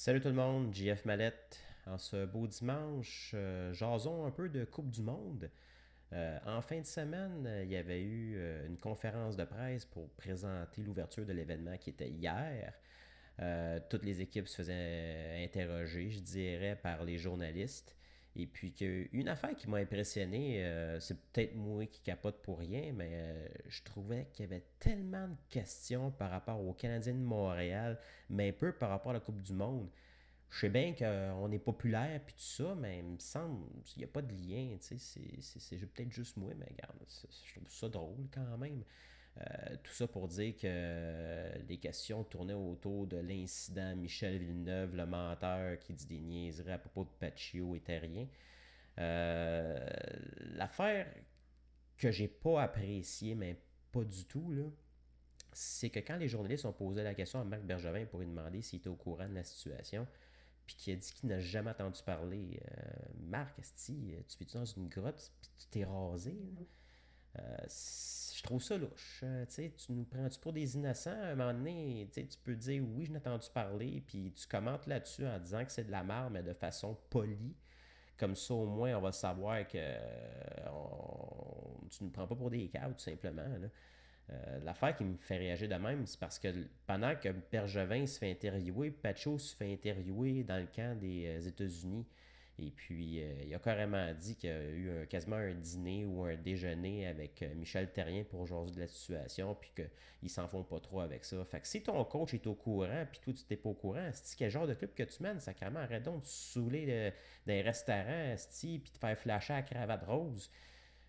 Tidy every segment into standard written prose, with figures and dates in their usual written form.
Salut tout le monde, JF Mallette. En ce beau dimanche, jasons un peu de Coupe du Monde. En fin de semaine, il y avait eu une conférence de presse pour présenter l'ouverture de l'événement qui était hier. Toutes les équipes se faisaient interroger, je dirais, par les journalistes. Et puis, une affaire qui m'a impressionné, c'est peut-être moi qui capote pour rien, mais je trouvais qu'il y avait tellement de questions par rapport aux Canadiens de Montréal, mais un peu par rapport à la Coupe du Monde. Je sais bien qu'on est populaire puis tout ça, mais il me semble qu'il n'y a pas de lien. Tu sais, c'est peut-être juste moi, mais regarde, je trouve ça drôle quand même. Tout ça pour dire que les questions tournaient autour de l'incident Michel Villeneuve, le menteur qui dit des niaiseries à propos de Paccio et Terrien. Euh, L'affaire que j'ai pas appréciée, mais pas du tout, là, c'est que quand les journalistes ont posé la question à Marc Bergevin pour lui demander s'il était au courant de la situation, puis qui a dit qu'il n'a jamais entendu parler. Marc, esti, tu vis dans une grotte, puis tu t'es rasé. Je trouve ça louche. Tu nous prends-tu pour des innocents? À un moment donné, tu peux dire oui, je n'ai entendu parler, puis tu commentes là-dessus en disant que c'est de la merde, mais de façon polie. Comme ça, au moins, on va savoir que tu ne nous prends pas pour des câbles, tout simplement. Là. L'affaire qui me fait réagir de même, c'est parce que pendant que Bergevin se fait interviewer, Pacho se fait interviewer dans le camp des États-Unis. Et puis, il a carrément dit qu'il y a eu quasiment un dîner ou un déjeuner avec Michel Terrien pour jaser de la situation, puis qu'ils s'en font pas trop avec ça. Fait que si ton coach est au courant, puis toi, tu t'es pas au courant, c'est quel genre de club que tu mènes, sacrément, arrête donc de saouler dans les restaurants, puis de faire flasher à la cravate rose.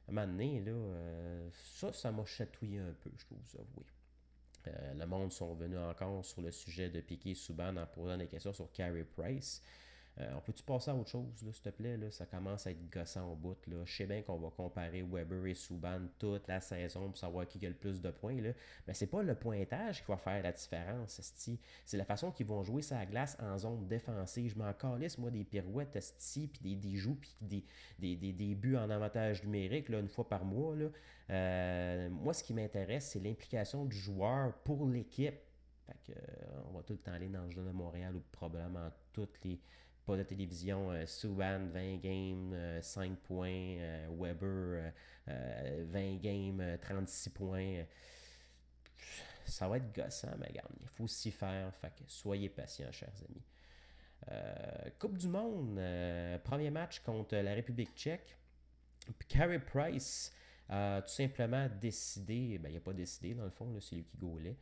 À un moment donné, là, ça m'a chatouillé un peu, je dois vous avouer. Le monde sont venus encore sur le sujet de Piqué Souban en posant des questions sur Carey Price. On peut-tu passer à autre chose, s'il te plaît? Là? Ça commence à être gossant au bout. Là. Je sais bien qu'on va comparer Weber et Subban toute la saison pour savoir qui a le plus de points. Là. Mais c'est pas le pointage qui va faire la différence. Esti. C'est la façon qu'ils vont jouer sa glace en zone défensive. Je m'en calisse, moi, des pirouettes, esti, puis des joues, puis des buts en avantage numérique là, une fois par mois. Là. Moi, ce qui m'intéresse, c'est l'implication du joueur pour l'équipe. Fait que, on va tout le temps aller dans le jeu de Montréal ou probablement toutes les pas de télévision, Subban 20 games, 5 points, Weber 20 games, 36 points. Ça va être gossant, mais regarde, il faut s'y faire. Fait que soyez patients, chers amis. Coupe du Monde, premier match contre la République tchèque. Carey Price a tout simplement décidé, ben il n'a pas décidé dans le fond, c'est lui qui gaulait.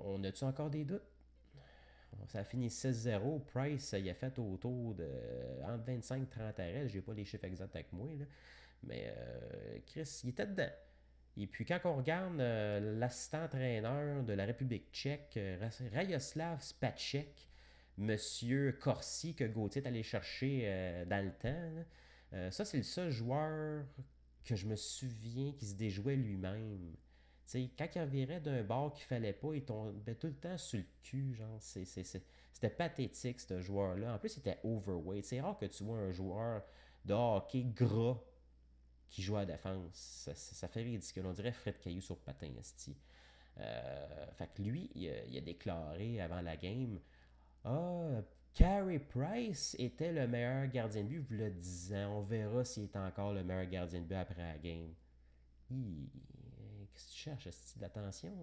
On a-tu encore des doutes? Ça a fini 6-0. Price, il a fait autour de entre 25 et 30 arrêts. J'ai pas les chiffres exacts avec moi. Là. Mais Chris, il était dedans. Et puis quand on regarde l'assistant entraîneur de la République tchèque, Rayoslav Spacek, Monsieur Corsi que Gauthier est allé chercher dans le temps, là, ça c'est le seul joueur que je me souviens qui se déjouait lui-même. T'sais, quand il revirait d'un bord qu'il fallait pas, il tombait tout le temps sur le cul. Genre, c'était pathétique, ce joueur-là. En plus, il était overweight. C'est rare que tu vois un joueur de hockey gras qui joue à la défense. Ça fait ridicule. On dirait Fred Caillou sur patin, esti. Fait que lui, il a déclaré avant la game Ah, Carey Price était le meilleur gardien de but, vous le disant. On verra s'il est encore le meilleur gardien de but après la game. Qu'est-ce que tu cherches, est de l'attention?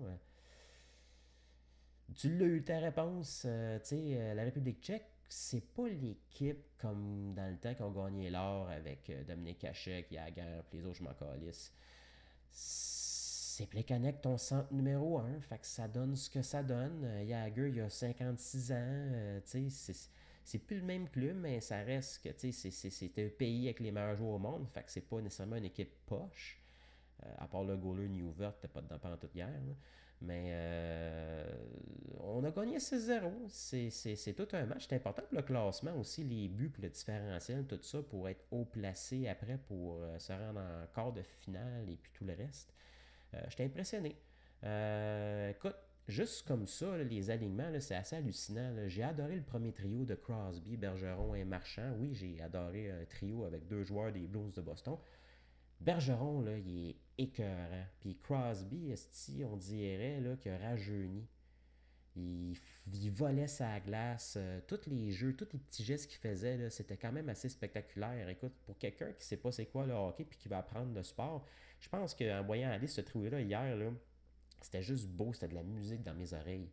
Tu l'as eu ta réponse. Tu sais, la République tchèque, c'est pas l'équipe comme dans le temps qui ont gagné l'or avec Dominique Hachek et Hager et les autres, je m'en calisse. C'est Plekanec ton centre numéro un, fait que ça donne ce que ça donne. Jagger, il a 56 ans, tu sais, c'est plus le même club, mais ça reste que, tu sais, c'est un pays avec les meilleurs joueurs au monde, fait que c'est pas nécessairement une équipe poche. À part le goaler Newvert, t'es pas dedans pendant toute hier. Là. Mais on a gagné 6-0. C'est tout un match. C'est important pour le classement aussi, les buts, pour le différentiel, tout ça, pour être haut placé après pour se rendre en quart de finale et puis tout le reste. J'étais impressionné. Écoute, juste comme ça, là, les alignements, là, c'est assez hallucinant. Là. J'ai adoré le premier trio de Crosby, Bergeron et Marchand. Oui, j'ai adoré un trio avec deux joueurs des Blues de Boston. Bergeron, là, il est écœurant. Puis Crosby, esti, on dirait là, qu'il a rajeuni. Il volait sa glace. Tous les jeux, tous les petits gestes qu'il faisait, là, c'était quand même assez spectaculaire. Écoute, pour quelqu'un qui ne sait pas c'est quoi le hockey puis qui va apprendre le sport, je pense qu'en voyant Alice se trouver là hier, là, c'était juste beau, c'était de la musique dans mes oreilles.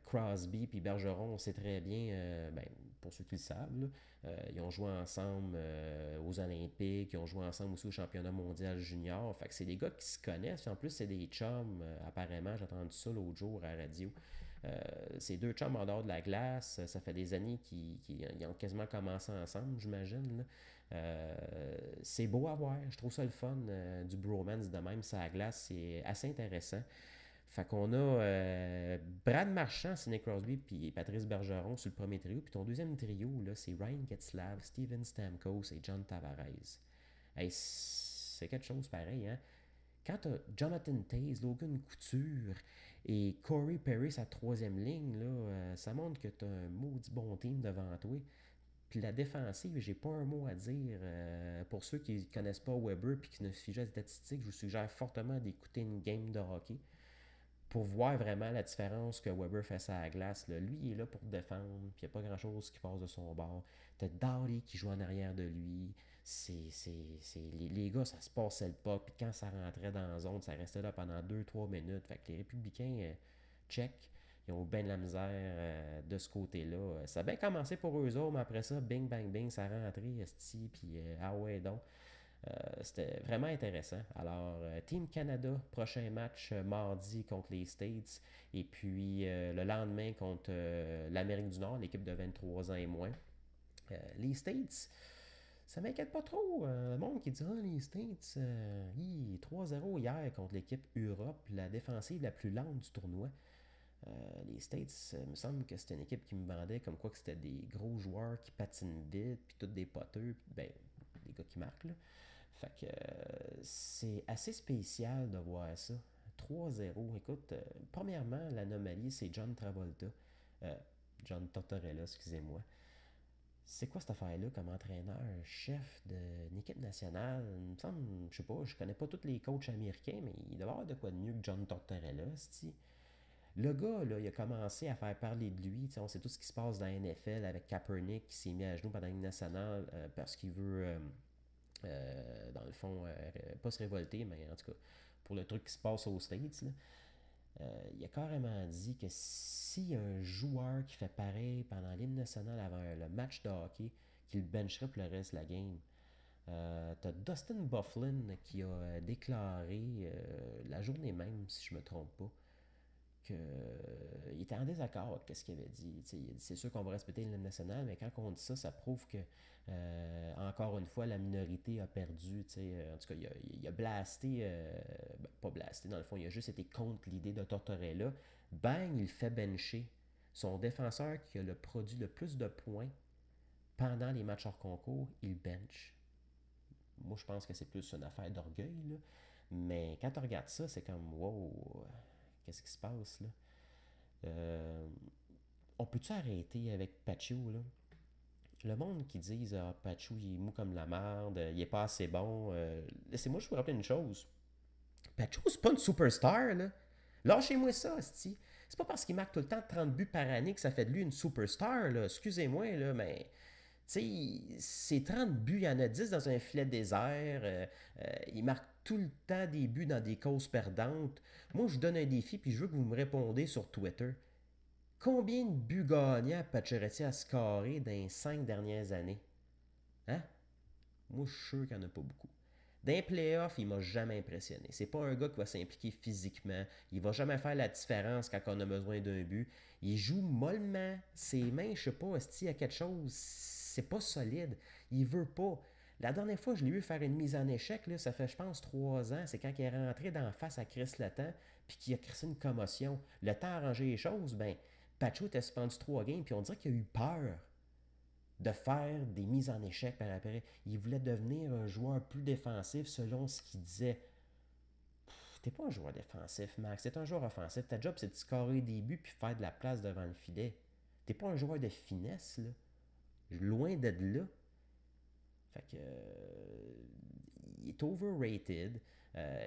Crosby puis Bergeron, on sait très bien, ben, pour ceux qui le savent, là, ils ont joué ensemble aux Olympiques, ils ont joué ensemble aussi au championnat mondial junior. Fait que c'est des gars qui se connaissent. En plus, c'est des chums, apparemment. J'ai entendu ça l'autre jour à la radio. Ces deux chums en dehors de la glace, ça fait des années qu'ils ont quasiment commencé ensemble, j'imagine. Là. C'est beau à voir. Je trouve ça le fun du bromance de même, ça la glace. C'est assez intéressant. Fait qu'on a Brad Marchand, Sidney Crosby puis Patrice Bergeron sur le premier trio. Puis ton deuxième trio, là, c'est Ryan Getzlav, Steven Stamkos et John Tavares. Hey, c'est quelque chose pareil, hein? Quand t'as Jonathan Toews, Logan Couture et Corey Perry, sa troisième ligne, là, ça montre que t'as un maudit bon team devant toi. Puis la défensive, j'ai pas un mot à dire. Pour ceux qui ne connaissent pas Weber puis qui ne suivent pas les statistiques, je vous suggère fortement d'écouter une game de hockey pour voir vraiment la différence que Weber fait à la glace. Là. Lui, il est là pour défendre, puis il n'y a pas grand-chose qui passe de son bord. T'as Doughty qui joue en arrière de lui. Les gars, ça se passait le pas, puis quand ça rentrait dans la zone, ça restait là pendant 2-3 minutes. Fait que les Républicains, check, ils ont bien de la misère de ce côté-là. Ça a bien commencé pour eux autres, mais après ça, bing, bang, bing, ça rentrait, esti, puis ah ouais, donc. C'était vraiment intéressant. Alors, Team Canada, prochain match mardi contre les States. Et puis le lendemain contre l'Amérique du Nord, l'équipe de 23 ans et moins. Les States, ça m'inquiète pas trop. Le monde qui dit les States, 3-0 hier contre l'équipe Europe, la défensive la plus lente du tournoi. Les States, il me semble que c'était une équipe qui me vendait comme quoi que c'était des gros joueurs qui patinent vite, puis tous des poteux, ben, des gars qui marquent, là. Fait que c'est assez spécial de voir ça. 3-0. Écoute, premièrement, l'anomalie, c'est John Travolta. Euh, John Tortorella, excusez-moi. C'est quoi cette affaire-là comme entraîneur, chef d'une équipe nationale? Il me semble, je sais pas, je connais pas tous les coachs américains, mais il doit y avoir de quoi de mieux que John Tortorella, c'ti. Le gars, là, il a commencé à faire parler de lui. On sait tout ce qui se passe dans la NFL avec Kaepernick qui s'est mis à genoux pendant une nationale parce qu'il veut dans le fond, pas se révolter, mais en tout cas, pour le truc qui se passe aux States, là, il a carrément dit que s'il y a un joueur qui fait pareil pendant l'hymne national avant le match de hockey, qu'il bencherait pour le reste de la game. T'as Dustin Byfuglien qui a déclaré la journée même, si je me trompe pas, qu'il était en désaccord avec ce qu'il avait dit. Il a dit c'est sûr qu'on va respecter l'hymne national, mais quand on dit ça, ça prouve que, encore une fois, la minorité a perdu. En tout cas, il a blasté, ben, pas blasté dans le fond, il a juste été contre l'idée de Tortorella. Bang, il fait bencher son défenseur qui a le produit le plus de points pendant les matchs hors concours, il bench. Moi, je pense que c'est plus une affaire d'orgueil, là. Mais quand tu regardes ça, c'est comme wow, qu'est-ce qui se passe là? Euh, on peut-tu arrêter avec Pacho là? Le monde qui dit ah, Pacho il est mou comme la merde, il est pas assez bon. Laissez-moi je vous rappeler une chose. Pacho c'est pas une superstar là. Lâchez-moi ça, sti. C'est pas parce qu'il marque tout le temps 30 buts par année que ça fait de lui une superstar là. Excusez-moi là, mais tu sais, c'est 30 buts, il y en a 10 dans un filet désert. Il marque tout le temps des buts dans des causes perdantes. Moi, je vous donne un défi, puis je veux que vous me répondez sur Twitter. Combien de buts gagnants Pacioretty a scoré dans les 5 dernières années? Hein? Moi, je suis sûr qu'il n'y en a pas beaucoup. Dans les playoffs, il m'a jamais impressionné. C'est pas un gars qui va s'impliquer physiquement. Il va jamais faire la différence quand on a besoin d'un but. Il joue mollement. Ses mains, je sais pas, s'il y a quelque chose, c'est pas solide. Il veut pas. La dernière fois, je l'ai vu faire une mise en échec, là, ça fait, je pense, 3 ans. C'est quand il est rentré d'en face à Chris Letang, puis qu'il a crissé une commotion. Le temps a arrangé les choses, ben, Pacho était suspendu 3 games, puis on dirait qu'il a eu peur de faire des mises en échec par après. Il voulait devenir un joueur plus défensif selon ce qu'il disait. T'es pas un joueur défensif, Max. T'es un joueur offensif. Ta job, c'est de scorer des buts puis faire de la place devant le filet. T'es pas un joueur de finesse, là. Loin d'être là. Fait que. Il est overrated.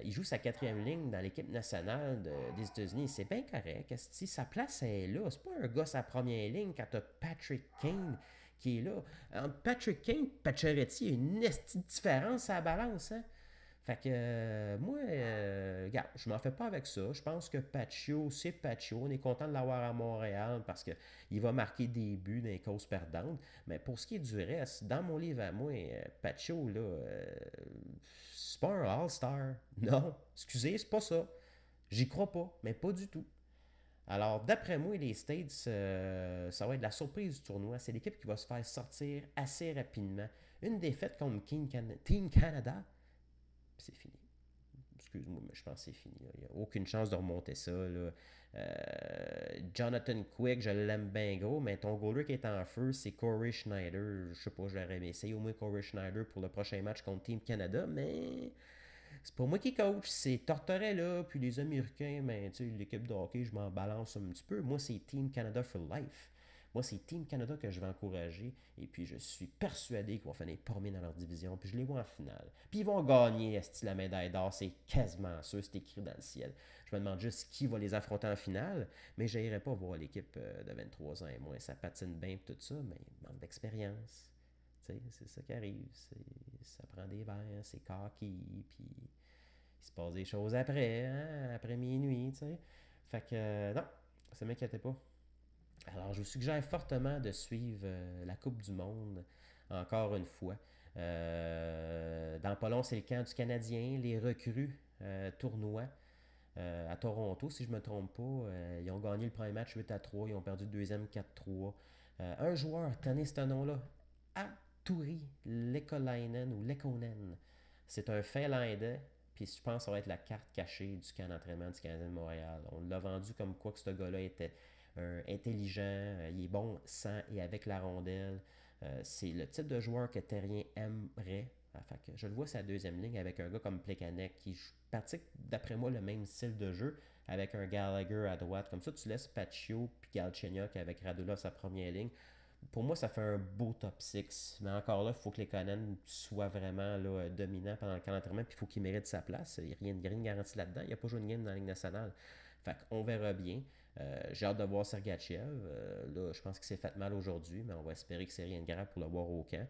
Il joue sa quatrième ligne dans l'équipe nationale des États-Unis. C'est bien correct. Si sa place est là, c'est pas un gars sa première ligne quand t'as Patrick Kane qui est là. Entre Patrick Kane et Pacioretty, il y a une petite différence à la balance. Hein? Fait que moi, regarde, je m'en fais pas avec ça. Je pense que Pacho, c'est Pacho. On est content de l'avoir à Montréal parce qu'il va marquer des buts dans les causes perdantes. Mais pour ce qui est du reste, dans mon livre à moi, Pacho, là, c'est pas un All-Star. Non, excusez, c'est pas ça. J'y crois pas, mais pas du tout. Alors, d'après moi, les States, ça va être la surprise du tournoi. C'est l'équipe qui va se faire sortir assez rapidement. Une défaite contre Team Canada, c'est fini. Excuse-moi, mais je pense que c'est fini. Il n'y a aucune chance de remonter ça. Là. Jonathan Quick, je l'aime bien gros, mais ton goaler qui est en feu, c'est Corey Schneider. Je sais pas, j'aurais aimé essayer au moins Corey Schneider pour le prochain match contre Team Canada, mais c'est pas moi qui coach, c'est Tortorella, puis les Américains, mais tu sais, l'équipe de hockey, je m'en balance un petit peu. Moi, c'est Team Canada for life. Moi, c'est Team Canada que je vais encourager. Et puis, je suis persuadé qu'ils vont finir premiers dans leur division. Puis, je les vois en finale. Puis, ils vont gagner la médaille d'or. C'est quasiment sûr. C'est écrit dans le ciel. Je me demande juste qui va les affronter en finale. Mais je n'irai pas voir l'équipe de 23 ans et moins. Ça patine bien et tout ça, mais il manque d'expérience. C'est ça qui arrive. Ça prend des verres, c'est cocky, puis il se passe des choses après, hein, après minuit, tu sais. Fait que, non, ça m'inquiétait pas. Alors, je vous suggère fortement de suivre la Coupe du Monde, encore une fois. Dans pas long, c'est le camp du Canadien, les recrues tournois à Toronto, si je ne me trompe pas. Ils ont gagné le premier match 8-3, ils ont perdu le deuxième 4-3. Un joueur, tenez ce nom-là, Arturi Lekolainen ou Lekonen. C'est un Finlandais, puis je pense que ça va être la carte cachée du camp d'entraînement du Canadien de Montréal. On l'a vendu comme quoi que ce gars-là était intelligent, il est bon sans et avec la rondelle. C'est le type de joueur que Terrien aimerait. Fait que je le vois sa deuxième ligne avec un gars comme Plekanec qui pratique d'après moi le même style de jeu avec un Gallagher à droite. Comme ça, tu laisses Paccio puis Galchenyuk avec Radulov sa première ligne. Pour moi, ça fait un beau top 6. Mais encore là, il faut que les Conan soient vraiment là, dominants pendant le camp d'entraînement. Puis il faut qu'il mérite sa place. Il n'y a rien de garanti là-dedans. Il n'a pas joué une game dans la Ligue nationale. Fait qu'on verra bien. J'ai hâte de voir Sergachev. Là, je pense qu'il s'est fait mal aujourd'hui, mais on va espérer que c'est rien de grave pour le voir au camp.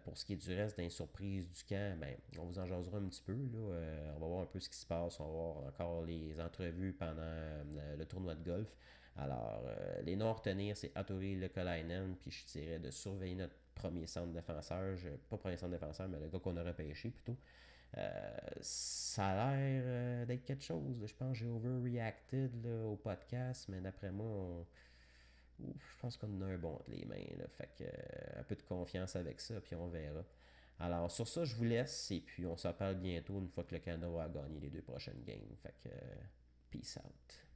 Pour ce qui est du reste des surprises du camp, ben, on vous en jasera un petit peu. Là. On va voir un peu ce qui se passe. On va voir encore les entrevues pendant le tournoi de golf. Alors, les noms à retenir, c'est Arturi Lekolainen, puis je dirais de surveiller notre premier centre défenseur, pas premier centre défenseur, mais le gars qu'on aurait pêché plutôt. Ça a l'air d'être quelque chose. Là. Je pense que j'ai overreacted là, au podcast, mais d'après moi, je pense qu'on a un bon entre les mains. Là. Fait que, un peu de confiance avec ça, puis on verra. Alors, sur ça, je vous laisse, et puis on s'en parle bientôt une fois que le Canada va gagner les deux prochaines games. Fait que, peace out.